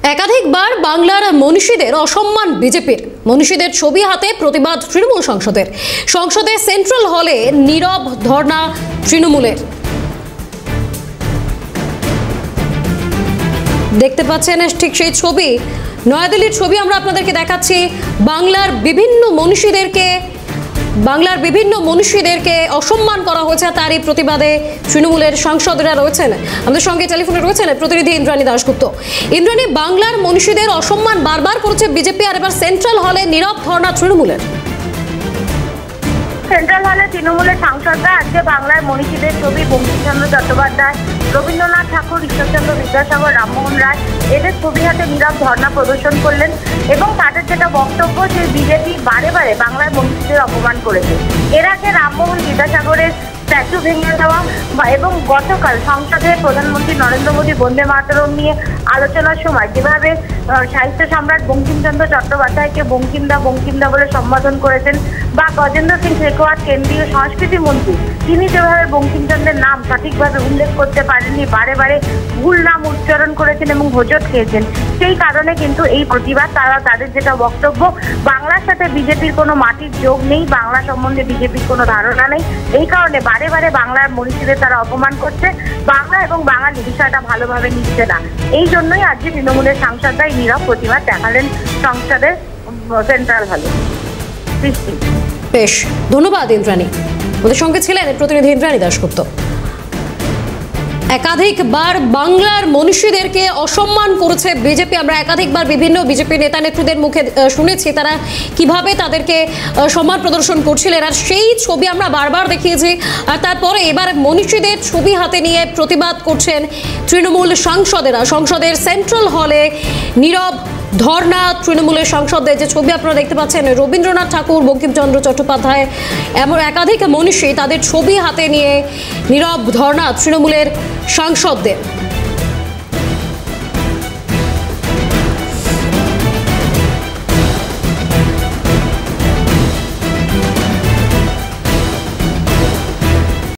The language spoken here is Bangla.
একাধিকবার বাংলার মনীষীদের অসম্মান বিজেপির। মনীষীদের ছবি হাতে প্রতিবাদ তৃণমূল সংসদে সেন্ট্রাল হলে নীরব ধর্ণা তৃণমূলের। দেখতে পাচ্ছেন ঠিক সেই ছবি, নয়াদিল্লির ছবি আমরা আপনাদেরকে দেখাচ্ছি। বাংলার বিভিন্ন মনীষীদেরকে অসম্মান করা হয়েছে, তারই প্রতিবাদে তৃণমূলের সাংসদরা রয়েছেন। আমাদের সঙ্গে টেলিফোনে রয়েছেন প্রতিনিধি ইন্দ্রাণী দাশগুপ্ত। ইন্দ্রাণী, বাংলার মনীষীদের অসম্মান বারবার করেছে বিজেপি, আর এবার সেন্ট্রাল হলে নীরব ধর্ণা তৃণমূলের। সেন্ট্রাল হলে তৃণমূলের সাংসদরা আজকে বাংলার মনীষীদের ছবি বঙ্কিমচন্দ্র চট্টোপাধ্যায়, রবীন্দ্রনাথ ঠাকুর, ঈশ্বরচন্দ্র বিদ্যাসাগর, রামমোহন রায় এদের ছবি হাতে নীরব ধর্ণা প্রদর্শন করলেন এবং তাদের যেটা বক্তব্য, যে বিজেপি বারে বারে বাংলার মনীষীদের অপমান করেছে। এর আগে রামমোহন বিদ্যাসাগরের স্ট্যাচু ভেঙে দেওয়া এবং গতকাল সংসদে প্রধানমন্ত্রী নরেন্দ্র মোদী বন্দে মাতরম নিয়ে আলোচনার সময় যেভাবে সাহিত্য সম্রাট বঙ্কিমচন্দ্র চট্টোপাধ্যায়কে বঙ্কিমদা বলে সম্বোধন করেছেন, বা গজেন্দ্র সিং শেখাওয়াত কেন্দ্রীয় সংস্কৃতি মন্ত্রী, তিনি যেভাবে বঙ্কিমচন্দ্রের নাম সঠিকভাবে উল্লেখ করতে পারেননি, বারে বারে ভুল নাম উচ্চারণ করেছেন এবং হোঁচট খেয়েছেন, সেই কারণে কিন্তু এই প্রতিবাদ। তাদের যেটা বক্তব্য, বাংলার সাথে বিজেপির কোনো মাটির যোগ নেই, বাংলা সম্বন্ধে বিজেপির কোনো ধারণা নেই, এই কারণে বারে বারে বাংলার মনীষীদের তারা অপমান করছে, বাংলা এবং বাঙালি বিষয়টা ভালোভাবে নিচ্ছে না। এই জন্যই আজকে তৃণমূলের সাংসদরাই নীরব প্রতিবাদ দেখালেন সংসদের সেন্ট্রাল হলে। বেশ, ধন্যবাদ ইন্দ্রাণী। ওদের সঙ্গে ছিলেন প্রতিনিধি ইন্দ্রাণী দাশগুপ্ত। একাধিকবার বাংলার মনীষীদেরকে অসম্মান করেছে বিজেপি। আমরা একাধিকবার বিভিন্ন বিজেপি নেতা নেত্রীদের মুখে শুনেছি তারা কিভাবে তাদেরকে সম্মান প্রদর্শন করছিলেন, আর সেই ছবি আমরা বারবার দেখিয়েছি। আর তারপরে এবার মনীষীদের ছবি হাতে নিয়ে প্রতিবাদ করছেন তৃণমূল সাংসদেরা। সংসদের সেন্ট্রাল হলে নীরব ধর্ণা তৃণমূলের সাংসদদের। যে ছবি আপনারা দেখতে পাচ্ছেন, রবীন্দ্রনাথ ঠাকুর, বঙ্কিমচন্দ্র চট্টোপাধ্যায় এমন একাধিক মনীষী, তাদের ছবি হাতে নিয়ে নীরব ধর্ণা তৃণমূলের সাংসদদের।